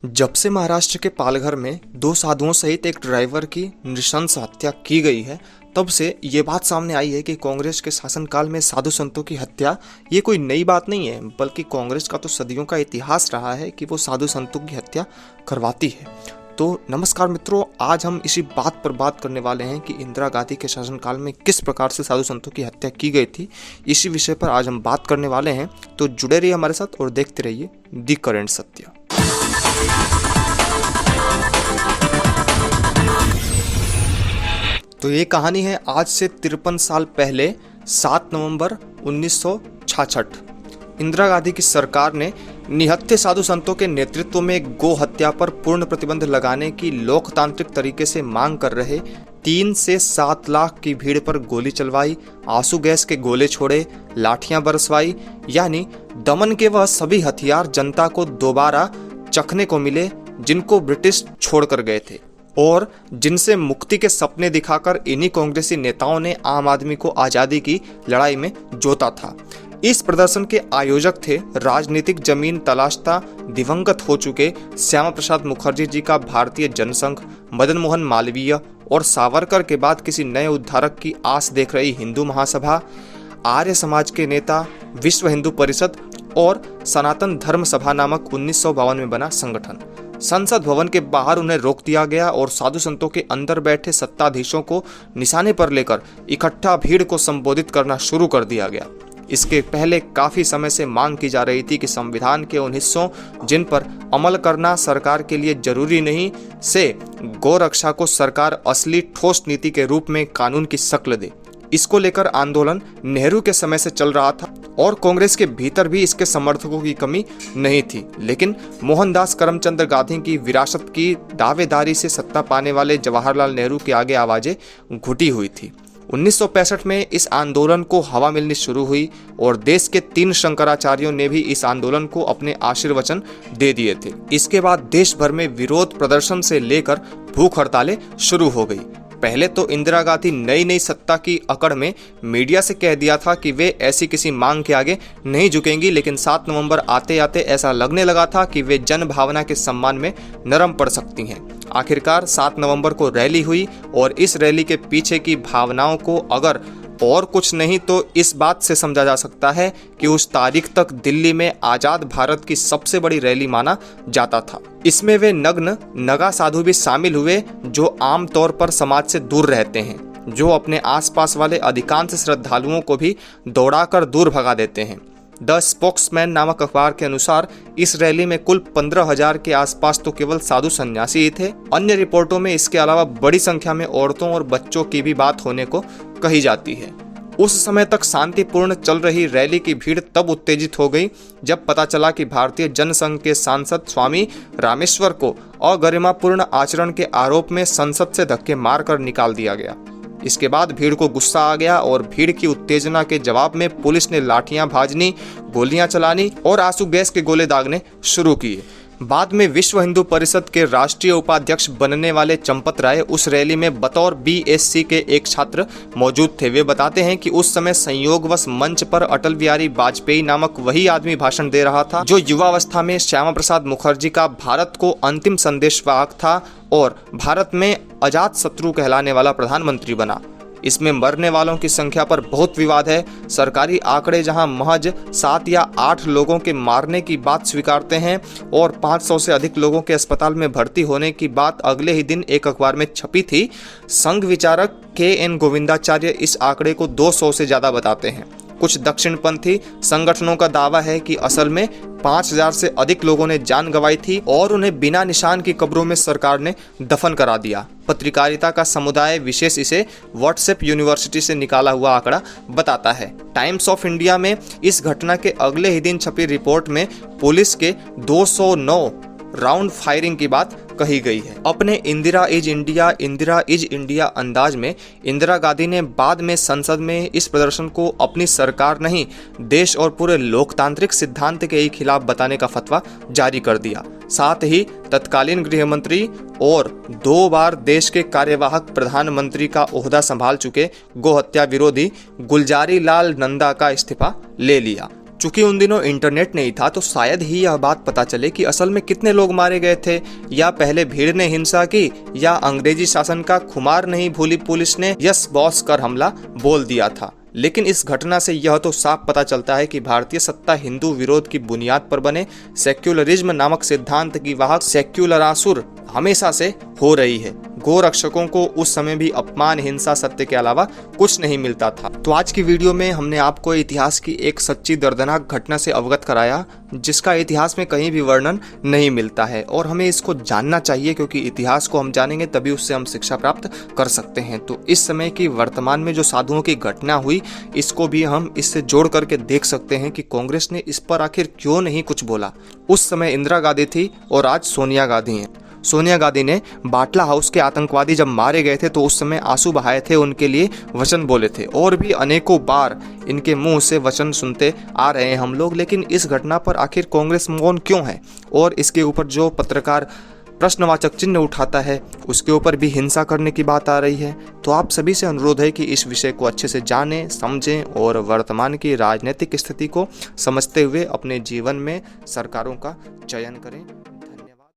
जब से महाराष्ट्र के पालघर में दो साधुओं सहित एक ड्राइवर की नृशंस हत्या की गई है, तब से ये बात सामने आई है कि कांग्रेस के शासनकाल में साधु संतों की हत्या ये कोई नई बात नहीं है, बल्कि कांग्रेस का तो सदियों का इतिहास रहा है कि वो साधु संतों की हत्या करवाती है। तो नमस्कार मित्रों, आज हम इसी बात पर बात करने वाले हैं कि इंदिरा गांधी के शासनकाल में किस प्रकार से साधु संतों की हत्या की गई थी। इसी विषय पर आज हम बात करने वाले हैं, तो जुड़े रहिए हमारे साथ और देखते रहिए दी करेंट सत्य। तो ये कहानी है आज से 53 साल पहले 7 नवंबर 1966। इंदिरा गांधी की सरकार ने निहत्थे साधु संतों के नेतृत्व में गो हत्या पर पूर्ण प्रतिबंध लगाने की लोकतांत्रिक तरीके से मांग कर रहे 3 से 7 लाख की भीड़ पर गोली चलवाई, आंसू गैस के गोले छोड़े, लाठियां बरसवाई, यानी दमन के वह सभी हथियार जनता को दोबारा चखने को मिले जिनको ब्रिटिश छोड़कर गए थे और जिनसे मुक्ति के सपने दिखाकर इन्हीं कांग्रेसी नेताओं ने आम आदमी को आज़ादी की लड़ाई में जोता था। इस प्रदर्शन के आयोजक थे राजनीतिक जमीन तलाशता दिवंगत हो चुके श्यामा प्रसाद मुखर्जी जी का भारतीय जनसंघ, मदन मोहन मालवीय और सावरकर के बाद किसी नए उद्धारक की आस देख रही हिंदू महासभा, आर्य समाज के नेता, विश्व हिंदू परिषद और सनातन धर्म सभा नामक 1952 में बना संगठन। संसद भवन के बाहर उन्हें रोक दिया गया और साधु संतों के अंदर बैठे सत्ताधीशों को निशाने पर लेकर इकट्ठा भीड़ को संबोधित करना शुरू कर दिया गया। इसके पहले काफी समय से मांग की जा रही थी कि संविधान के उन हिस्सों जिन पर अमल करना सरकार के लिए जरूरी नहीं से गौ रक्षा को सरकार असली ठोस नीति के रूप में कानून की शक्ल दे। इसको लेकर आंदोलन नेहरू के समय से चल रहा था और कांग्रेस के भीतर भी इसके समर्थकों की कमी नहीं थी, लेकिन मोहनदास करमचंद गांधी की विरासत की दावेदारी से सत्ता पाने वाले जवाहरलाल नेहरू के आगे आवाजें घुटी हुई थी। 1965 में इस आंदोलन को हवा मिलनी शुरू हुई और देश के 3 शंकराचार्यों ने भी इस आंदोलन को अपने आशीर्वचन दे दिए थे। इसके बाद देश भर में विरोध प्रदर्शन से लेकर भूख हड़तालें शुरू हो गई। पहले तो इंदिरा गांधी नई सत्ता की अकड़ में मीडिया से कह दिया था कि वे ऐसी किसी मांग के आगे नहीं झुकेंगी, लेकिन 7 नवंबर आते आते ऐसा लगने लगा था कि वे जन भावना के सम्मान में नरम पड़ सकती हैं। आखिरकार 7 नवंबर को रैली हुई और इस रैली के पीछे की भावनाओं को अगर और कुछ नहीं तो इस बात से समझा जा सकता है कि उस तारीख तक दिल्ली में आज़ाद भारत की सबसे बड़ी रैली माना जाता था। इसमें वे नग्न नगा साधु भी शामिल हुए जो आम तौर पर समाज से दूर रहते हैं, जो अपने आसपास वाले अधिकांश श्रद्धालुओं को भी दौड़ाकर दूर भगा देते हैं। द स्पोक्समैन नामक अखबार के अनुसार इस रैली में कुल 15,000 के आसपास तो केवल साधु सन्यासी ही थे। अन्य रिपोर्टों में इसके अलावा बड़ी संख्या में औरतों और बच्चों की भी बात होने को कही जाती है। उस समय तक शांतिपूर्ण चल रही रैली की भीड़ तब उत्तेजित हो गई जब पता चला कि भारतीय जनसंघ के सांसद स्वामी रामेश्वर को अगरिमापूर्ण आचरण के आरोप में संसद से धक्के मारकर निकाल दिया गया। इसके बाद भीड़ को गुस्सा आ गया और भीड़ की उत्तेजना के जवाब में पुलिस ने लाठियां भाजनी, गोलियां चलानी और आंसू गैस के गोले दागने शुरू किए। बाद में विश्व हिंदू परिषद के राष्ट्रीय उपाध्यक्ष बनने वाले चंपत राय उस रैली में बतौर बीएससी के एक छात्र मौजूद थे। वे बताते हैं कि उस समय संयोगवश मंच पर अटल बिहारी वाजपेयी नामक वही आदमी भाषण दे रहा था जो युवावस्था में श्यामा प्रसाद मुखर्जी का भारत को अंतिम संदेशवाहक था और भारत में अजात शत्रु कहलाने वाला प्रधानमंत्री बना। इसमें मरने वालों की संख्या पर बहुत विवाद है। सरकारी आंकड़े जहां महज 7 या 8 लोगों के मारने की बात स्वीकारते हैं और 500 से अधिक लोगों के अस्पताल में भर्ती होने की बात अगले ही दिन एक अखबार में छपी थी। संघ विचारक KN गोविंदाचार्य इस आंकड़े को 200 से ज्यादा बताते हैं। कुछ दक्षिणपंथी संगठनों का दावा है कि असल में 5,000 से अधिक लोगों ने जान गंवाई थी और उन्हें बिना निशान की कब्रों में सरकार ने दफन करा दिया। पत्रकारिता का समुदाय विशेष इसे व्हाट्सएप यूनिवर्सिटी से निकाला हुआ आंकड़ा बताता है। टाइम्स ऑफ इंडिया में इस घटना के अगले ही दिन छपी रिपोर्ट में पुलिस के 209 राउंड फायरिंग की बात कही गई है। अपने इंदिरा इज इंडिया अंदाज में इंदिरा गांधी ने बाद में संसद में इस प्रदर्शन को अपनी सरकार नहीं देश और पूरे लोकतांत्रिक सिद्धांत के ही खिलाफ बताने का फतवा जारी कर दिया। साथ ही तत्कालीन गृह मंत्री और 2 बार देश के कार्यवाहक प्रधानमंत्री का ओहदा संभाल चुके गोहत्या विरोधी गुलजारी लाल नंदा का इस्तीफा ले लिया। चूंकि उन दिनों इंटरनेट नहीं था तो शायद ही यह बात पता चले कि असल में कितने लोग मारे गए थे, या पहले भीड़ ने हिंसा की, या अंग्रेजी शासन का खुमार नहीं भूली पुलिस ने यस बॉस कर हमला बोल दिया था। लेकिन इस घटना से यह तो साफ पता चलता है कि भारतीय सत्ता हिंदू विरोध की बुनियाद पर बने सेक्युलरिज्म नामक सिद्धांत की वाहक सेक्युलरासुर हमेशा से हो रही है। गो रक्षकों को उस समय भी अपमान, हिंसा, सत्य के अलावा कुछ नहीं मिलता था। तो आज की वीडियो में हमने आपको इतिहास की एक सच्ची दर्दनाक घटना से अवगत कराया जिसका इतिहास में कहीं भी वर्णन नहीं मिलता है, और हमें इसको जानना चाहिए क्योंकि इतिहास को हम जानेंगे तभी उससे हम शिक्षा प्राप्त कर सकते हैं। तो इस समय की वर्तमान में जो साधुओं की घटना हुई इसको भी हम इससे जोड़ करके देख सकते हैं कि कांग्रेस ने इस पर आखिर क्यों नहीं कुछ बोला। उस समय इंदिरा गांधी थी और आज सोनिया गांधी हैं। सोनिया गांधी ने बाटला हाउस के आतंकवादी जब मारे गए थे तो उस समय आंसू बहाए थे, उनके लिए वचन बोले थे, और भी अनेकों बार इनके मुंह से वचन सुनते आ रहे हैं हम लोग। लेकिन इस घटना पर आखिर कांग्रेस मौन क्यों है, और इसके ऊपर जो पत्रकार प्रश्नवाचक चिन्ह उठाता है उसके ऊपर भी हिंसा करने की बात आ रही है। तो आप सभी से अनुरोध है कि इस विषय को अच्छे से जानें, समझें और वर्तमान की राजनीतिक स्थिति को समझते हुए अपने जीवन में सरकारों का चयन करें।